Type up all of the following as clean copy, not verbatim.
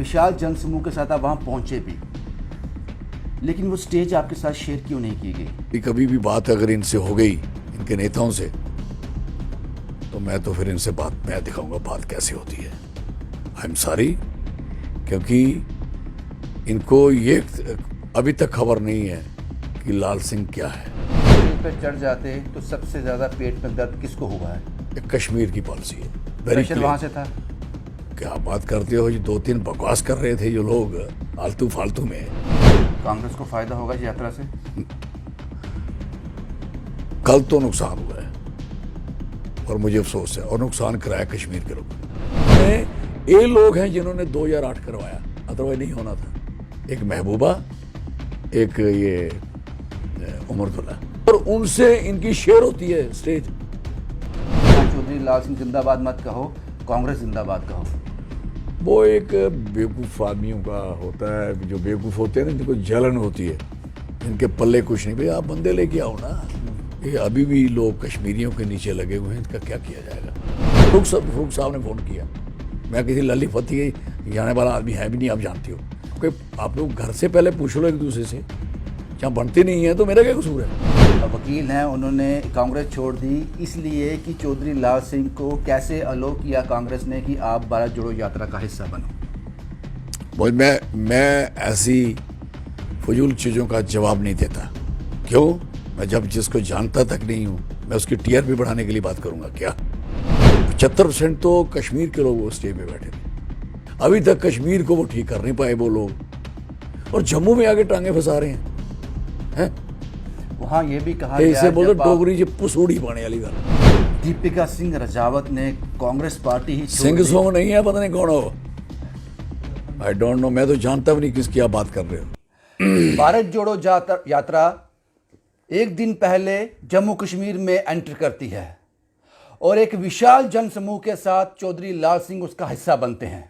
विशाल जनसमूह के साथ आप वहाँ पहुँचे भी, लेकिन वो स्टेज आपके साथ शेयर क्यों नहीं की गई? कभी भी बात अगर इनसे हो गई, इनके नेताओं से, तो मैं तो फिर इनसे बात मैं दिखाऊंगा बात कैसे होती है। आई एम सॉरी, क्योंकि इनको ये अभी तक खबर नहीं है कि लाल सिंह क्या है। स्टेज पर चढ़ जाते तो सबसे ज़्यादा पेट में दर्द किसको हुआ है? एक कश्मीर की पॉलिसी है, प्रेशर वहाँ से था। क्या बात करते हो, ये 2-3 बकवास कर रहे थे जो लोग आलतू फालतू में। कांग्रेस को फायदा होगा इस यात्रा से? कल तो नुकसान हुआ है और मुझे अफसोस है, और नुकसान कराया कश्मीर के लोग। ये लोग हैं जिन्होंने 2008 करवाया, अदरवाइज नहीं होना था। एक महबूबा, एक ये उमरदुल्ला, और उनसे इनकी शेयर होती है स्टेज। चौधरी लाल सिंह जिंदाबाद मत कहो, कांग्रेस जिंदाबाद कहो। वो एक बेवकूफ़ आदमियों का होता है, जो बेवकूफ़ होते हैं ना, जिनको जलन होती है, इनके पल्ले कुछ नहीं। भाई आप बंदे लेके आओ ना। ये अभी भी लोग कश्मीरियों के नीचे लगे हुए हैं, इनका क्या किया जाएगा? फरूक साहब ने फ़ोन किया, मैं किसी लली फती जाने वाला आदमी है भी नहीं, आप जानती हो। कोई आप लोग घर से पहले पूछ लो एक दूसरे से, जहाँ बनती नहीं है तो मेरा क्या कसूर है? वकील हैं, उन्होंने कांग्रेस छोड़ दी इसलिए कि चौधरी लाल सिंह को कैसे अलो किया कांग्रेस ने कि आप भारत जोड़ो यात्रा का हिस्सा बनो। मैं ऐसी फजूल चीज़ों का जवाब नहीं देता। क्यों? मैं जब जिसको जानता तक नहीं हूँ, मैं उसकी टीआरपी बढ़ाने के लिए बात करूँगा क्या? 75% तो कश्मीर के लोग वो स्टेज पे बैठे थे। अभी तक कश्मीर को वो ठीक कर नहीं पाए वो लोग, और जम्मू में आके टांगे फंसा रहे हैं। वहाँ ये भी कहा गया, इसे बोलो डोगरी जी पुसूड़ी पाने वाली गल। दीपिका सिंह राजावत ने कांग्रेस पार्टी ही सिंह सोंग नहीं है, पता नहीं कौन हो, आई डोंट नो। मैं तो जानता भी नहीं किसकी आप बात कर रहे हो। भारत जोड़ो यात्रा एक दिन पहले जम्मू कश्मीर में एंटर करती है और एक विशाल जनसमूह के साथ चौधरी लाल सिंह उसका हिस्सा बनते हैं।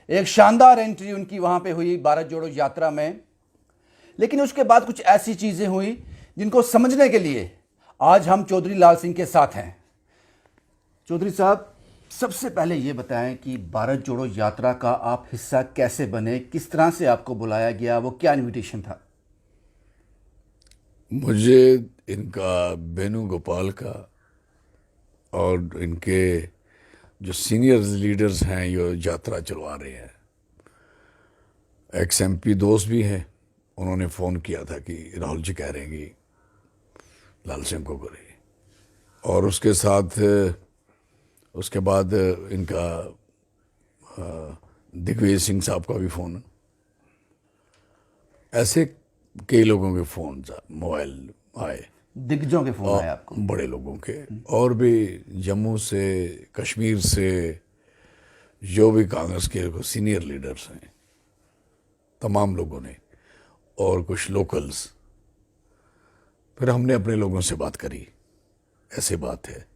एक शानदार एंट्री उनकी वहां पे हुई भारत जोड़ो यात्रा में, लेकिन उसके बाद कुछ ऐसी चीजें हुई जिनको समझने के लिए आज हम चौधरी लाल सिंह के साथ हैं। चौधरी साहब, सबसे पहले ये बताएं कि भारत जोड़ो यात्रा का आप हिस्सा कैसे बने, किस तरह से आपको बुलाया गया, वो क्या इनविटेशन था? मुझे इनका वेणुगोपाल का और इनके जो सीनियर लीडर्स हैं ये यात्रा चलवा रहे हैं, एक्स एमपी दोस्त भी हैं, उन्होंने फ़ोन किया था कि राहुल जी कह रहे हैं कि लाल सिंह को करें, और उसके साथ उसके बाद इनका दिग्विजय सिंह साहब का भी फ़ोन। ऐसे कई लोगों के फ़ोन मोबाइल आए, दिग्गजों के फ़ोन आए आपको? बड़े लोगों के, और भी जम्मू से, कश्मीर से, जो भी कांग्रेस के सीनियर लीडर्स हैं, तमाम लोगों ने, और कुछ लोकल्स। फिर हमने अपने लोगों से बात करी, ऐसे बात है,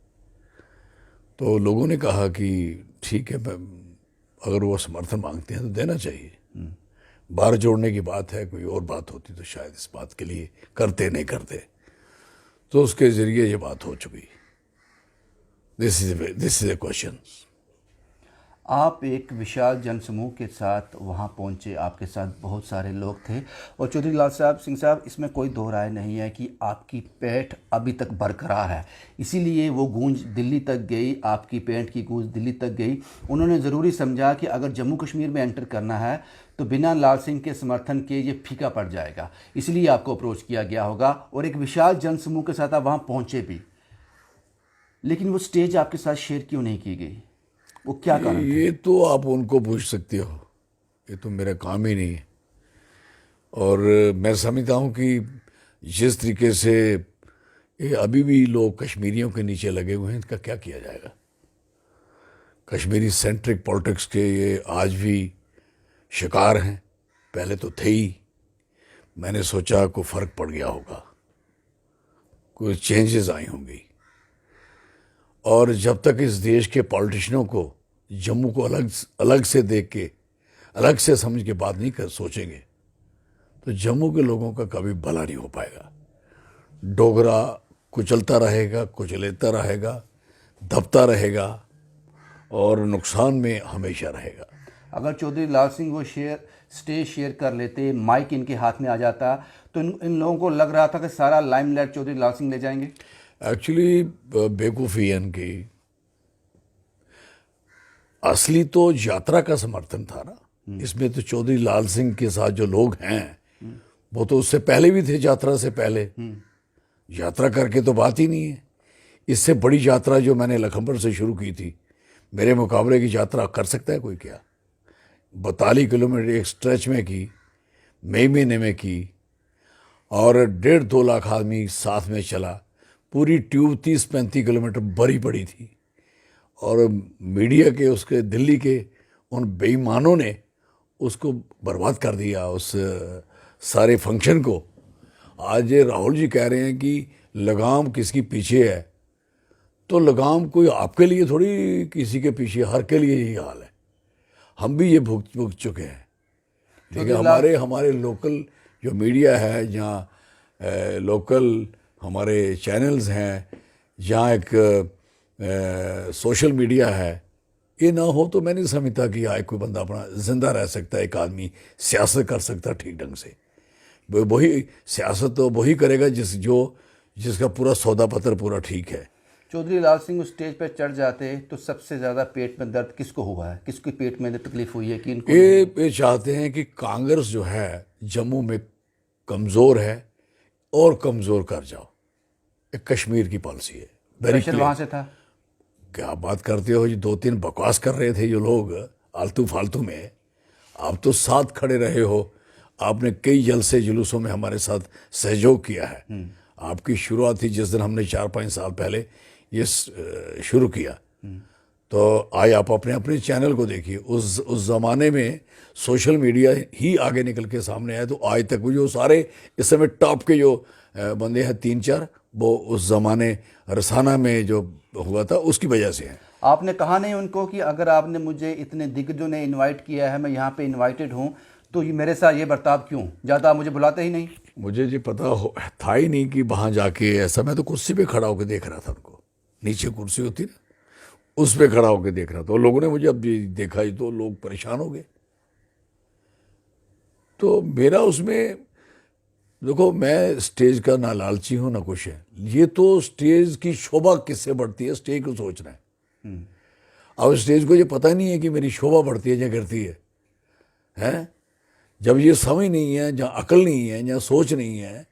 तो लोगों ने कहा कि ठीक है, अगर वो समर्थन मांगते हैं तो देना चाहिए। बाहर जोड़ने की बात है, कोई और बात होती तो शायद इस बात के लिए करते नहीं करते, तो उसके ज़रिए ये बात हो चुकी। This is a question. आप एक विशाल जनसमूह के साथ वहां पहुंचे, आपके साथ बहुत सारे लोग थे, और चौधरी लाल सिंह साहब, इसमें कोई दो राय नहीं है कि आपकी पैठ अभी तक बरकरार है, इसीलिए वो गूंज दिल्ली तक गई, आपकी पैठ की गूंज दिल्ली तक गई। उन्होंने ज़रूरी समझा कि अगर जम्मू कश्मीर में एंटर करना है तो बिना लाल सिंह के समर्थन के ये फीका पड़ जाएगा, इसलिए आपको अप्रोच किया गया होगा, और एक विशाल जनसमूह के साथ आप वहाँ पहुँचे भी, लेकिन वो स्टेज आपके साथ शेयर क्यों नहीं की गई? वो क्या कारण था? ये तो आप उनको पूछ सकते हो, ये तो मेरा काम ही नहीं है। और मैं समझता हूँ कि जिस तरीके से ये अभी भी लोग कश्मीरियों के नीचे लगे हुए हैं, इनका क्या किया जाएगा? कश्मीरी सेंट्रिक पॉलिटिक्स के ये आज भी शिकार हैं, पहले तो थे ही। मैंने सोचा कोई फ़र्क पड़ गया होगा, कोई चेंजेस आई होंगी, और जब तक इस देश के पॉलिटिशियनों को जम्मू को अलग से देख के, अलग से समझ के बात नहीं कर सोचेंगे, तो जम्मू के लोगों का कभी भला नहीं हो पाएगा। डोगरा कुचलता रहेगा, कुचलेता रहेगा, दबता रहेगा, और नुकसान में हमेशा रहेगा। अगर चौधरी लाल सिंह वो स्टेज शेयर कर लेते, माइक इनके हाथ में आ जाता, तो इन लोगों को लग रहा था कि सारा लाइमलाइट चौधरी लाल सिंह ले जाएंगे। एक्चुअली बेवकूफ़ी है इनकी। असली तो यात्रा का समर्थन था ना, इसमें तो चौधरी लाल सिंह के साथ जो लोग हैं वो तो उससे पहले भी थे, यात्रा से पहले। यात्रा करके तो बात ही नहीं है। इससे बड़ी यात्रा जो मैंने लखनपुर से शुरू की थी, मेरे मुकाबले की यात्रा कर सकता है कोई क्या? 42 किलोमीटर एक स्ट्रेच में की, मई महीने में की, और 1.5-2 लाख आदमी साथ में चला। पूरी ट्यूब 30-35 किलोमीटर भरी पड़ी थी, और मीडिया के उसके दिल्ली के उन बेईमानों ने उसको बर्बाद कर दिया, उस सारे फंक्शन को। आज ये राहुल जी कह रहे हैं कि लगाम किसकी पीछे है, तो लगाम कोई आपके लिए थोड़ी किसी के पीछे, हर के लिए यही हाल है। हम भी ये भुग चुके हैं। लेकिन हमारे लोकल जो मीडिया है, जहाँ लोकल हमारे चैनल्स हैं, जहाँ एक सोशल मीडिया है, ये ना हो तो मैं नहीं समझता कि यहाँ कोई बंदा अपना जिंदा रह सकता है, एक आदमी सियासत कर सकता है ठीक ढंग से। वही सियासत तो वही करेगा जिसका पूरा सौदा पत्र पूरा ठीक है। चौधरी लाल सिंह उस स्टेज पर चढ़ जाते तो सबसे ज़्यादा पेट में दर्द किसको हुआ है, किसके पेट में तकलीफ हुई है कि इनको? ये चाहते हैं कि कांग्रेस जो है जम्मू में कमज़ोर है और कमज़ोर कर जाओ। एक कश्मीर की पॉलिसी है, प्रेशर वहाँ से था। क्या बात करते हो? जो 2-3 बकवास कर रहे थे जो लोग आलतू फालतू में, आप तो साथ खड़े रहे हो। आपने कई जलसे जुलूसों में हमारे साथ सहयोग किया है। आपकी शुरुआत थी जिस दिन हमने 4-5 साल पहले ये शुरू किया। तो आज आप अपने अपने चैनल को देखिए। उस ज़माने में सोशल मीडिया ही आगे निकल के सामने आया, तो आज तक वो जो सारे इस समय टॉप के जो बंदे हैं 3-4, वो उस ज़माने रसाना में जो हुआ था उसकी वजह से है। आपने कहा नहीं उनको कि अगर आपने मुझे इतने दिग्गजों ने इनवाइट किया है, मैं यहाँ पे इनवाइटेड हूँ, तो ये मेरे साथ ये बर्ताव क्यों? ज़्यादा आप मुझे बुलाते ही नहीं। मुझे जी पता था ही नहीं कि वहाँ जाके ऐसा। मैं तो कुर्सी पे खड़ा होकर देख रहा था उनको, नीचे कुर्सी होती ना, उस पे खड़ा होकर देख रहा था। और लोगों ने मुझे अब देखा ही तो लोग परेशान हो गए। तो मेरा उसमें, देखो, मैं स्टेज का ना लालची हूँ ना कुछ है। ये तो स्टेज की शोभा किससे बढ़ती है, स्टेज को सोचना है। अब स्टेज को ये पता नहीं है कि मेरी शोभा बढ़ती है या गिरती है, हैं? जब ये समझ नहीं है, जहाँ अकल नहीं है, जहाँ सोच नहीं है,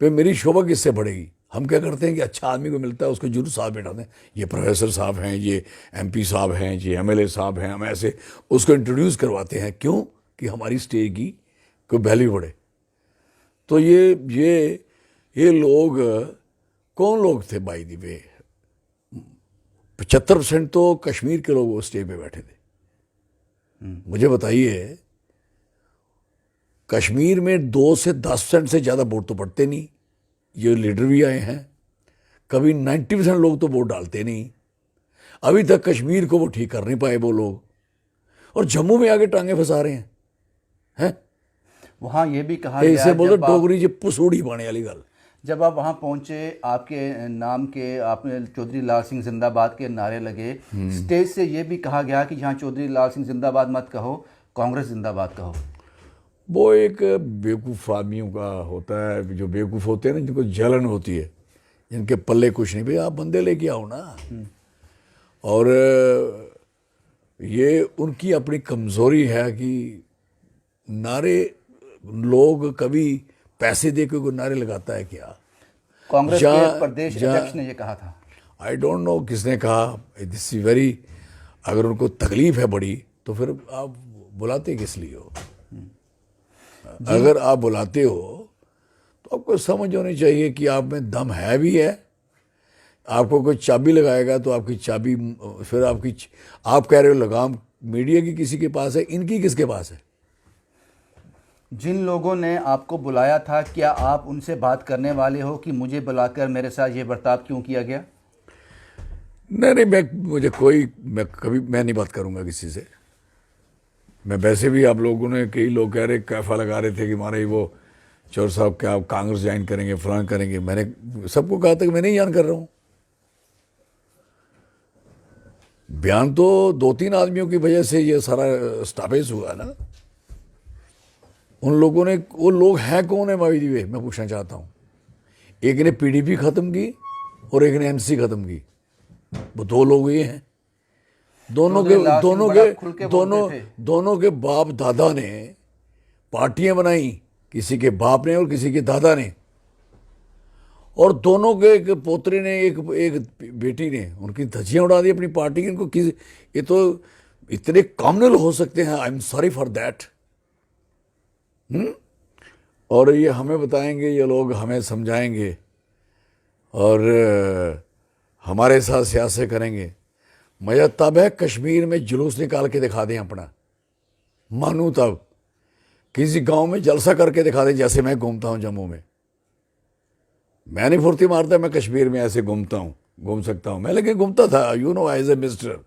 फिर मेरी शोभा किससे बढ़ेगी? हम क्या करते हैं कि अच्छा आदमी को मिलता है उसको जरूर साथ बैठाते हैं, ये प्रोफेसर साहब हैं, ये एमपी साहब हैं, ये एमएलए साहब हैं, हम ऐसे उसको इंट्रोड्यूस करवाते हैं। क्यों? कि हमारी स्टेज की कोई वैल्यू बढ़े। तो ये लोग कौन लोग थे? बाई दी वे 75% तो कश्मीर के लोग उस स्टेज पे बैठे थे। मुझे बताइए, कश्मीर में 2 से 10% से ज़्यादा वोट तो पड़ते नहीं। ये लीडर भी आए हैं, कभी 90% लोग तो वोट डालते नहीं। अभी तक कश्मीर को वो ठीक कर नहीं पाए वो लोग, और जम्मू में आके टांगे फंसा रहे हैं। वहाँ ये भी कहा इसे गया, बोलते डोगरी जी पुसूड़ी पाने वाली गल। जब आप वहाँ पहुँचे, आपके नाम के, आपने चौधरी लाल सिंह जिंदाबाद के नारे लगे, स्टेज से ये भी कहा गया कि यहाँ चौधरी लाल सिंह जिंदाबाद मत कहो, कांग्रेस जिंदाबाद कहो। वो एक बेवकूफ़ आदमियों का होता है, जो बेवकूफ़ होते हैं ना, जिनको जलन होती है, जिनके पल्ले कुछ नहीं। भाई आप बंदे लेके आओ ना। और ये उनकी अपनी कमज़ोरी है कि नारे, लोग कभी पैसे दे के कोई नारे लगाता है क्या? कांग्रेस के प्रदेश अध्यक्ष ने ये कहा था। आई डोंट नो किसने कहा। दिस इज वेरी, अगर उनको तकलीफ है बड़ी, तो फिर आप बुलाते किस लिए हो? अगर आप बुलाते हो तो आपको समझ होनी चाहिए कि आप में दम है भी है। आपको कोई चाबी लगाएगा तो आपकी चाबी, फिर आप कह रहे हो लगाम मीडिया की किसी के पास है, इनकी किसके पास है? जिन लोगों ने आपको बुलाया था, क्या आप उनसे बात करने वाले हो कि मुझे बुलाकर मेरे साथ ये बर्ताव क्यों किया गया? नहीं, मैं नहीं बात करूंगा किसी से। मैं वैसे भी, आप लोगों ने, कई लोग कह रहे, कैफा लगा रहे थे कि हमारे वो चौर साहब क्या आप कांग्रेस ज्वाइन करेंगे, फलान करेंगे। मैंने सबको कहा था कि मैं नहीं ज्वाइन कर रहा हूँ। बयान तो 2-3 आदमियों की वजह से ये सारा स्टॉपेज हुआ ना। उन लोगों ने, वो लोग हैं कौन है बाय द वे, मैं पूछना चाहता हूँ। एक ने पीडीपी खत्म की और एक ने एमसी खत्म की, वो 2 लोग ये हैं। दोनों के चौधरी लाल सिंह दोनों बड़ा के खुल के दोनों बोलते थे। दोनों के बाप दादा ने पार्टियां बनाई, किसी के बाप ने और किसी के दादा ने, और दोनों के एक पोतरे ने, एक बेटी ने उनकी धज्जियां उड़ा दी अपनी पार्टी की। इनको किसी, ये तो इतने कॉम्युनल हो सकते हैं, I am sorry for that. और ये हमें बताएंगे, ये लोग हमें समझाएंगे और हमारे साथ सियासत करेंगे। मजा तब है कश्मीर में जुलूस निकाल के दिखा दें अपना, मानू तब। किसी गांव में जलसा करके दिखा दें, जैसे मैं घूमता हूं जम्मू में। मैं नहीं फुर्ती मारता, मैं कश्मीर में ऐसे घूमता हूं, घूम सकता हूं मैं, लेकिन घूमता था, you know, as a minister.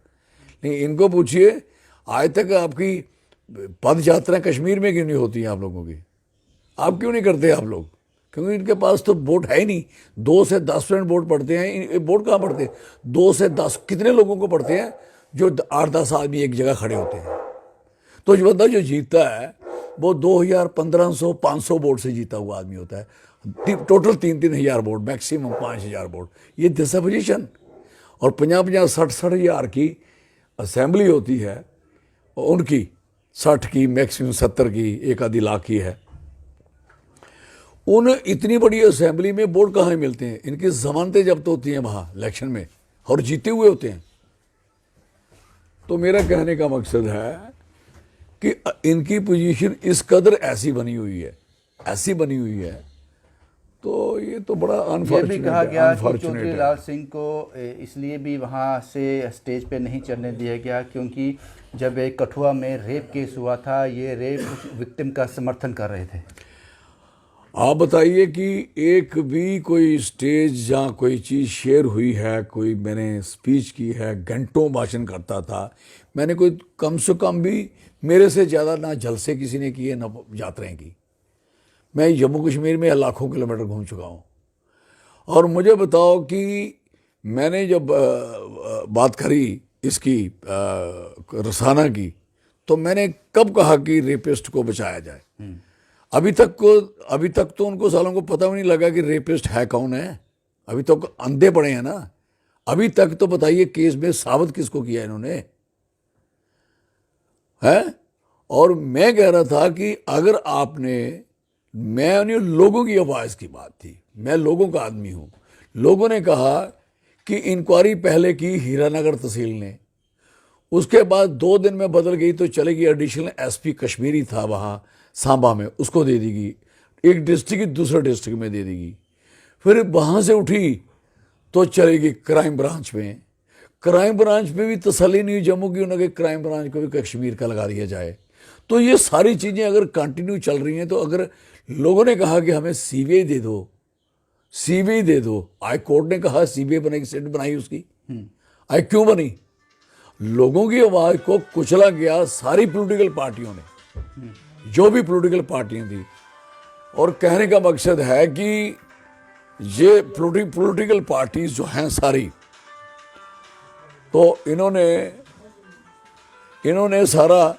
नहीं, इनको पूछिए आज तक आपकी पद यात्रा कश्मीर में क्यों नहीं होती हैं आप लोगों की? आप क्यों नहीं करते आप लोग? क्योंकि इनके पास तो वोट है ही नहीं। 2 से 10% वोट पड़ते हैं। वोट कहाँ पड़ते हैं? 2 से 10 कितने लोगों को पड़ते हैं? जो 8-10 आदमी एक जगह खड़े होते हैं। तो जो बंदा जो जीतता है वो 2000, 1500, 500 वोट से जीता हुआ आदमी होता है। टोटल 3-3 हज़ार वोट, मैक्सिमम 5,000 वोट, ये दिस पोजिशन। और 50-50, 60-60 हज़ार की असेंबली होती है उनकी, 60 की, मैक्सिमम 70 की, एक आधी लाख की है। उन इतनी बड़ी असेंबली में वोट कहाँ मिलते हैं? इनकी जमानतें जब्त होती हैं वहाँ इलेक्शन में, और जीते हुए होते हैं। तो मेरा कहने का मकसद है कि इनकी पोजीशन इस कदर ऐसी बनी हुई है, ऐसी बनी हुई है। तो ये तो बड़ा ये भी कहा गया कि चौधरी अनफॉर्चुनेट है। लाल सिंह को इसलिए भी वहाँ से स्टेज पे नहीं चढ़ने दिया गया क्योंकि जब एक कठुआ में रेप केस हुआ था, ये रेप उस विक्टिम का समर्थन कर रहे थे। आप बताइए कि एक भी कोई स्टेज जहाँ कोई चीज़ शेयर हुई है, कोई मैंने स्पीच की है, घंटों भाषण करता था, मैंने कोई कम से कम भी, मेरे से ज़्यादा ना जलसे किसी ने किए ना यात्राएं की। मैं जम्मू कश्मीर में लाखों किलोमीटर घूम चुका हूँ। और मुझे बताओ कि मैंने जब बात करी इसकी रसाना की, तो मैंने कब कहा कि रेपिस्ट को बचाया जाए? अभी तक तो उनको सालों को पता भी नहीं लगा कि रेपिस्ट है कौन है। अभी तो अंधे पड़े हैं ना। अभी तक तो बताइए केस में साबित किसको किया इन्होंने है? और मैं कह रहा था कि अगर आपने, मैं उन्हीं लोगों की आवाज़ की बात थी, मैं लोगों का आदमी हूँ। लोगों ने कहा कि इंक्वायरी पहले की हीरानगर तहसील ने, उसके बाद 2 दिन में बदल गई तो चलेगी एडिशनल एसपी कश्मीरी था वहाँ सांबा में, उसको दे देगी। एक डिस्ट्रिक्ट की दूसरे डिस्ट्रिक्ट में दे देगी। फिर वहाँ से उठी तो चलेगी क्राइम ब्रांच में। क्राइम ब्रांच में भी तसल्ली नहीं हुई जम्मू की, उन्होंने क्राइम ब्रांच को भी कश्मीर का लगा दिया जाए। तो ये सारी चीज़ें अगर कंटिन्यू चल रही हैं, तो अगर लोगों ने कहा कि हमें सीबीआई दे दो, सीबीआई दे दो, हाई कोर्ट ने कहा सीबीआई बनेगी, सेट बनाई उसकी, आई क्यों बनी? लोगों की आवाज़ को कुचला गया सारी पॉलिटिकल पार्टियों ने, जो भी पॉलिटिकल पार्टियां थी। और कहने का मकसद है कि ये पॉलिटिकल पार्टीज जो हैं सारी, तो इन्होंने सारा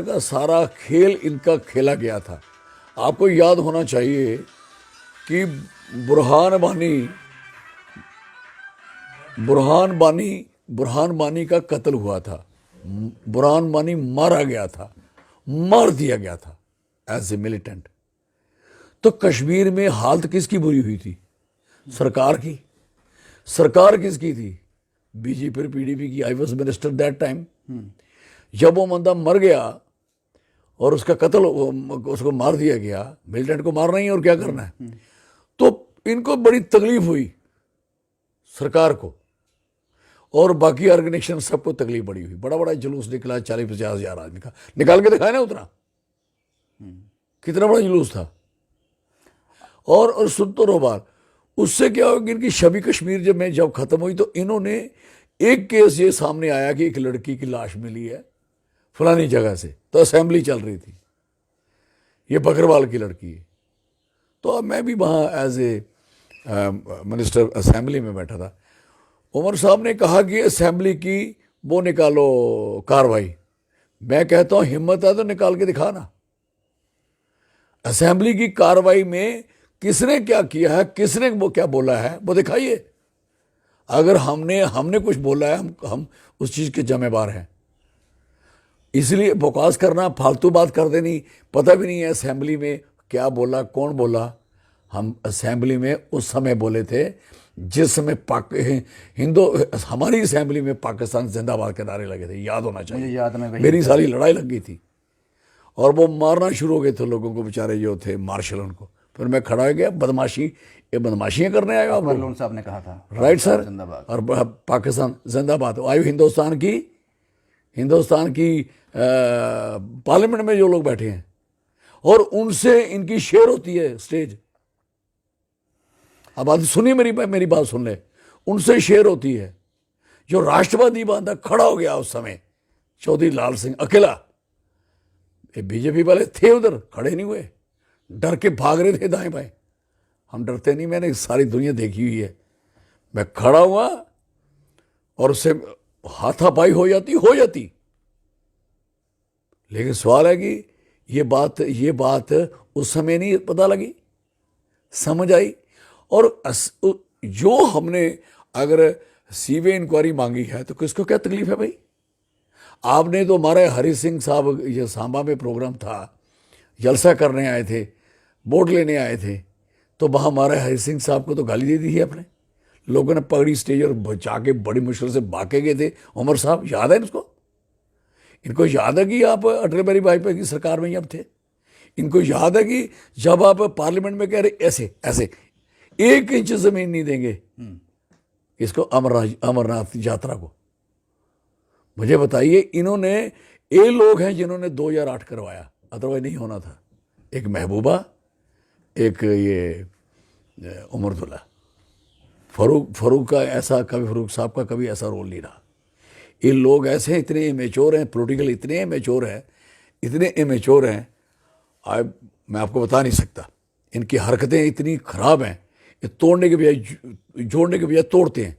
का सारा खेल इनका खेला गया था। आपको याद होना चाहिए कि बुरहान बानी का कत्ल हुआ था। बुरहान बानी मारा गया था, मार दिया गया था एज ए मिलिटेंट। तो कश्मीर में हालत किसकी बुरी हुई थी? सरकार की। सरकार किसकी थी? बीजेपी और पीडीपी की। I was minister that time. जब वो बंदा मर गया और उसका कत्ल, उसको मार दिया गया, मिलिटेंट को मारना ही और क्या करना है, तो इनको बड़ी तकलीफ हुई सरकार को, और बाकी ऑर्गेनाइजेशन सबको तकलीफ बड़ी हुई। बड़ा बड़ा जुलूस निकला, 40-50 हज़ार आदमी का, निकाल के दिखाया ना उतना, कितना बड़ा जुलूस था। और सुन तो रहो बात, उससे क्या हो कि इनकी शबी कश्मीर जब खत्म हुई, तो इन्होंने एक केस ये सामने आया कि एक लड़की की लाश मिली है फलानी जगह से, तो असेंबली चल रही थी, ये बकरवाल की लड़की है। तो अब मैं भी वहाँ एज ए मिनिस्टर असेंबली में बैठा था। उमर साहब ने कहा कि असेंबली की वो निकालो कार्रवाई। मैं कहता हूं हिम्मत है तो निकाल के दिखा ना। असेंबली की कार्रवाई में किसने क्या किया है, किसने वो क्या बोला है, वो दिखाइए। अगर हमने कुछ बोला है, हम उस चीज के जिम्मेवार हैं। इसलिए बकवास करना, फालतू बात कर देनी, पता भी नहीं है असेंबली में क्या बोला, कौन बोला। हम असेंबली में उस समय बोले थे जिस समय हमारी असेंबली में पाकिस्तान जिंदाबाद के नारे लगे थे, याद होना चाहिए। मुझे याद में वही मेरी सारी लड़ाई लग गई थी और वो मारना शुरू हो गए थे लोगों को, बेचारे जो थे मार्शल उनको। फिर मैं खड़ा हो गया, ये बदमाशियां करने आए आप लोग। लोन साहब ने कहा था राइट सर। जिंदाबाद। और पाकिस्तान जिंदाबाद। आयु हिंदुस्तान की पार्लियामेंट में जो लोग बैठे हैं और उनसे इनकी शेयर होती है स्टेज। अब बात सुनिए, मेरी बात सुन ले। उनसे शेयर होती है। जो राष्ट्रवादी बांधा खड़ा हो गया उस समय, चौधरी लाल सिंह अकेला। बीजेपी वाले थे उधर, खड़े नहीं हुए, डर के भाग रहे थे दाएं बाएं। हम डरते नहीं, मैंने सारी दुनिया देखी हुई है। मैं खड़ा हुआ और उससे हाथापाई हो जाती। लेकिन सवाल है कि ये बात उस समय नहीं पता लगी, समझ आई। और जो हमने अगर सीबीआई इंक्वायरी मांगी है तो किसको क्या तकलीफ है भाई? आपने तो हमारे हरि सिंह साहब, ये सांबा में प्रोग्राम था, जलसा करने आए थे, वोट लेने आए थे, तो वहाँ हमारे हरि सिंह साहब को तो गाली दे दी थी आपने। लोगों ने पकड़ी स्टेज और बचा के बड़ी मुश्किल से भागे गए थे। उमर साहब याद है इनको याद है कि आप अटल बिहारी वाजपेयी की सरकार में ही अब थे। इनको याद है कि जब आप पार्लियामेंट में कह रहे ऐसे 1 इंच जमीन नहीं देंगे इसको, अमरनाथ यात्रा को। मुझे बताइए, इन्होंने ये लोग हैं जिन्होंने 2008 करवाया, अदरवाइज नहीं होना था। एक महबूबा, एक ये उमरदुल्ला। फरूक का ऐसा कभी, फरूक साहब का कभी ऐसा रोल नहीं रहा। ये लोग ऐसे इतने इमेच्योर हैं, पॉलिटिकल इतने इमेच्योर हैं, मैं आपको बता नहीं सकता। इनकी हरकतें इतनी खराब हैं, ये तोड़ने के बजाय जोड़ने के बजाय तोड़ते हैं।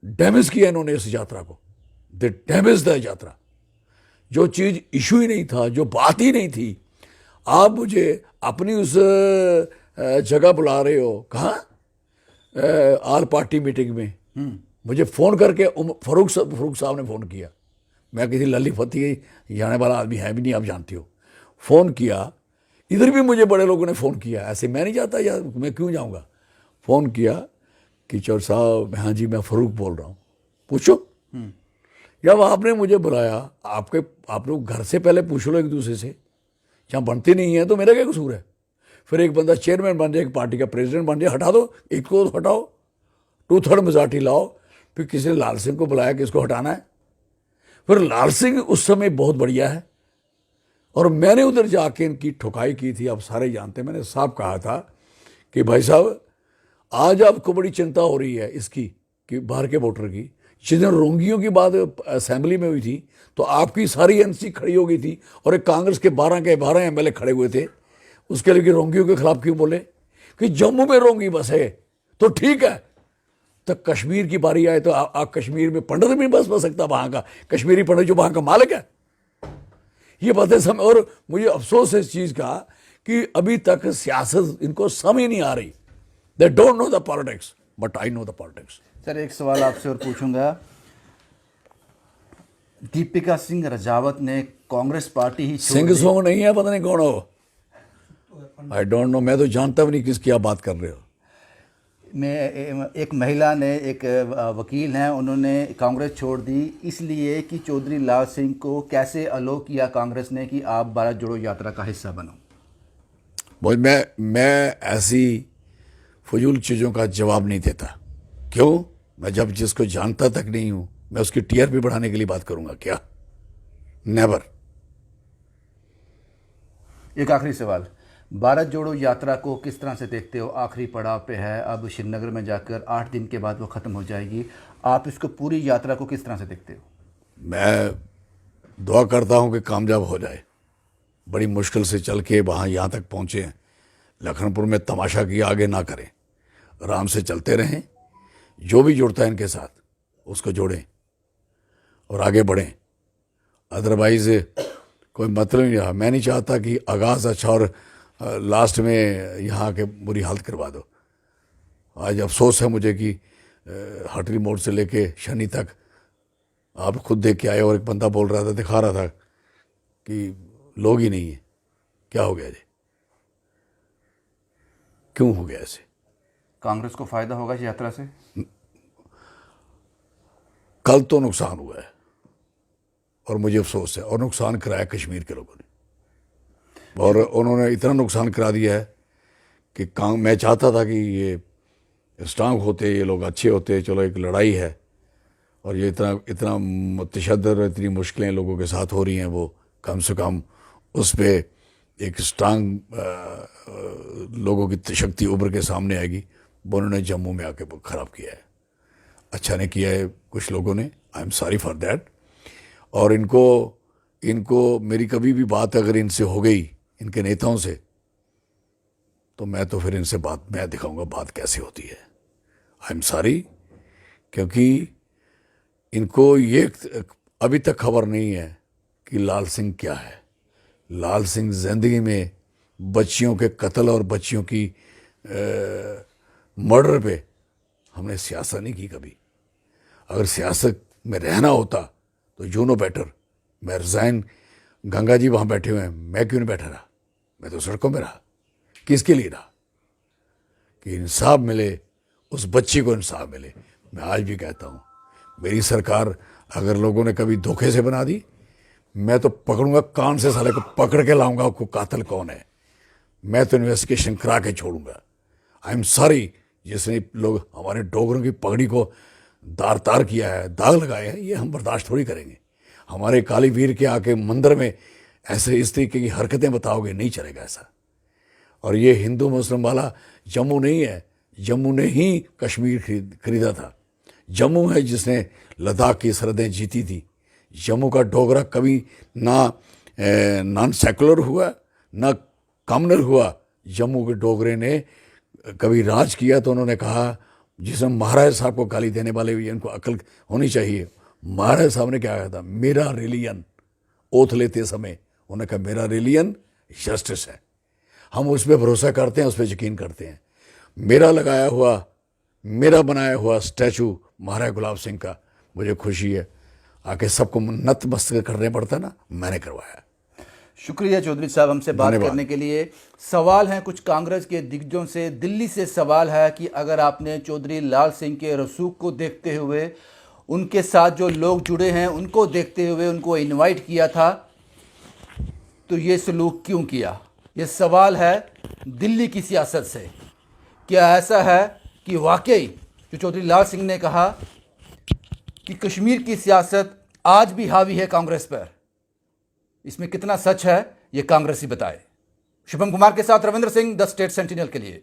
डैमेज किया इन्होंने इस यात्रा को। दे डैमेज द यात्रा। जो चीज़ इशू ही नहीं था, जो बात ही नहीं थी, आप मुझे अपनी उस जगह बुला रहे हो, कहाँ, आल पार्टी मीटिंग में। मुझे फ़ोन करके फरूक साहब ने फ़ोन किया। मैं किसी लली फती जाने वाला आदमी है भी नहीं, आप जानती हो। फ़ोन किया, इधर भी मुझे बड़े लोगों ने फ़ोन किया। ऐसे मैं नहीं जाता यार, मैं क्यों जाऊँगा। फ़ोन किया कि चौर साहब, हाँ जी मैं फरूक बोल रहा हूँ, पूछो। जब आपने मुझे बुलाया, आप लोग घर से पहले पूछ लो एक दूसरे से, जहाँ बनती नहीं है तो मेरा क्या कसूर है। फिर एक बंदा चेयरमैन बन जाए, एक पार्टी का प्रेसिडेंट बन जाए, हटा दो, एक को हटाओ, 2/3 मेजॉरिटी लाओ। फिर किसी ने लाल सिंह को बुलाया कि इसको हटाना है। फिर लाल सिंह उस समय बहुत बढ़िया है, और मैंने उधर जाके इनकी ठुकाई की थी, आप सारे जानते हैं। मैंने साहब कहा था कि भाई साहब, आज आपको बड़ी चिंता हो रही है इसकी, कि बाहर के वोटर की। जिस दिन रोंगियों की बात असेंबली में हुई थी तो आपकी सारी एनसी खड़ी हो गई थी, और एक कांग्रेस के 12 एमएलए खड़े हुए थे। उसके लिए रोंगियों के खिलाफ क्यों बोले? कि जम्मू में रोंगी बसे तो ठीक है, तो कश्मीर की बारी आए तो आप कश्मीर में पंडित भी बस सकता, वहां का कश्मीरी पंडित जो वहां का मालिक है। ये बातें समय, और मुझे अफसोस है इस चीज का कि अभी तक सियासत इनको समझ नहीं आ रही। They don't know the politics, but I know the politics. Sir एक सवाल आपसे और पूछूंगा। दीपिका सिंह रजावत ने कांग्रेस पार्टी ही सिंह सोंग नहीं है, पता नहीं कौन हो, आई डोंट नो। मैं तो जानता भी नहीं किसकी आप बात कर रहे हो। में एक महिला ने, एक वकील हैं, उन्होंने कांग्रेस छोड़ दी इसलिए कि चौधरी लाल सिंह को कैसे अलो किया कांग्रेस ने कि आप भारत जोड़ो यात्रा का हिस्सा बनो। मैं ऐसी फजूल चीज़ों का जवाब नहीं देता। क्यों? मैं जब जिसको जानता तक नहीं हूं, मैं उसकी टीआरपी बढ़ाने के लिए बात करूंगा क्या? नेवर। एक आखिरी सवाल, भारत जोड़ो यात्रा को किस तरह से देखते हो? आखिरी पड़ाव पे है, अब श्रीनगर में जाकर 8 दिन के बाद वो ख़त्म हो जाएगी। आप इसको, पूरी यात्रा को किस तरह से देखते हो? मैं दुआ करता हूं कि कामयाब हो जाए। बड़ी मुश्किल से चल के वहाँ यहाँ तक पहुँचे हैं। लखनपुर में तमाशा किया आगे ना करें, आराम से चलते रहें। जो भी जुड़ता है इनके साथ उसको जोड़ें और आगे बढ़ें। अदरवाइज़ कोई मतलब नहीं रहा। मैं नहीं चाहता कि आगाज़ अच्छा और लास्ट में यहाँ के बुरी हालत करवा दो। आज अफसोस है मुझे कि हटरी मोड़ से लेके शनि तक आप खुद देख के आए और एक बंदा बोल रहा था, दिखा रहा था कि लोग ही नहीं है। क्या हो गया जी? क्यों हो गया ऐसे? कांग्रेस को फायदा होगा इस यात्रा से? कल तो नुकसान हुआ है और मुझे अफसोस है, और नुकसान कराया कश्मीर के लोगों ने, और उन्होंने इतना नुकसान करा दिया है कि मैं चाहता था कि ये स्ट्रांग होते, ये लोग अच्छे होते। चलो एक लड़ाई है और ये इतना तशद्दुद, इतनी मुश्किलें लोगों के साथ हो रही हैं, वो कम से कम उस पर एक स्ट्रांग लोगों की शक्ति उभर के सामने आएगी। वो उन्होंने जम्मू में आके ख़राब किया है, अच्छा नहीं किया है कुछ लोगों ने। I am sorry for that. और इनको मेरी कभी भी बात अगर इनसे हो गई, इनके नेताओं से, तो मैं तो फिर इनसे मैं दिखाऊंगा बात कैसे होती है। आई एम सॉरी, क्योंकि इनको ये अभी तक खबर नहीं है कि लाल सिंह क्या है। लाल सिंह जिंदगी में बच्चियों के कत्ल और बच्चियों की मर्डर पे हमने सियासत नहीं की कभी। अगर सियासत में रहना होता तो यू नो बेटर। मैं रिज़ाइन, गंगा जी वहाँ बैठे हुए हैं, मैं क्यों नहीं बैठा रहा? मैं तो सड़कों में रहा। किसके लिए रहा? कि इंसाफ मिले, उस बच्ची को इंसाफ मिले। मैं आज भी कहता हूँ, मेरी सरकार अगर लोगों ने कभी धोखे से बना दी, मैं तो पकड़ूंगा कान से, साले को पकड़ के लाऊंगा को कातिल कौन है। मैं तो इन्वेस्टिगेशन करा के छोड़ूंगा। आई एम सॉरी, जिसने लोग हमारे डोगरों की पगड़ी को दार तार किया है, दाग लगाए हैं, ये हम बर्दाश्त थोड़ी करेंगे। हमारे काली वीर के आके मंदिर में ऐसे इस तरीके की हरकतें बताओगे, नहीं चलेगा ऐसा। और ये हिंदू मुस्लिम वाला जम्मू नहीं है, जम्मू ने ही कश्मीर खरीदा था। जम्मू है जिसने लद्दाख की सरहदें जीती थी। जम्मू का डोगरा कभी ना नॉन सेकुलर हुआ, ना कम्युनल हुआ। जम्मू के डोगरे ने कभी राज किया तो उन्होंने कहा, जिसमें महाराज साहब को गाली देने वाले भी, इनको अकल होनी चाहिए। महाराज साहब ने क्या कहा था? मेरा रिलीजन, ओथ लेते समय उन्होंने कहा मेरा रिलीजन जस्टिस है। हम उस पर भरोसा करते हैं, उस पर यकीन करते हैं। मेरा लगाया हुआ, मेरा बनाया हुआ स्टैचू महाराज गुलाब सिंह का, मुझे खुशी है। आके सबको नतमस्तक करने पड़ता ना, मैंने करवाया। शुक्रिया चौधरी साहब हमसे बात करने के लिए। सवाल हैं कुछ कांग्रेस के दिग्गजों से, दिल्ली से सवाल है कि अगर आपने चौधरी लाल सिंह के रसूख को देखते हुए, उनके साथ जो लोग जुड़े हैं उनको देखते हुए उनको इनवाइट किया था, तो ये सलूक क्यों किया? ये सवाल है दिल्ली की सियासत से। क्या ऐसा है कि वाकई जो चौधरी लाल सिंह ने कहा कि कश्मीर की सियासत आज भी हावी है कांग्रेस पर, इसमें कितना सच है ये कांग्रेस ही बताए। शुभम कुमार के साथ Ravindra Singh, the state sentinel के लिए।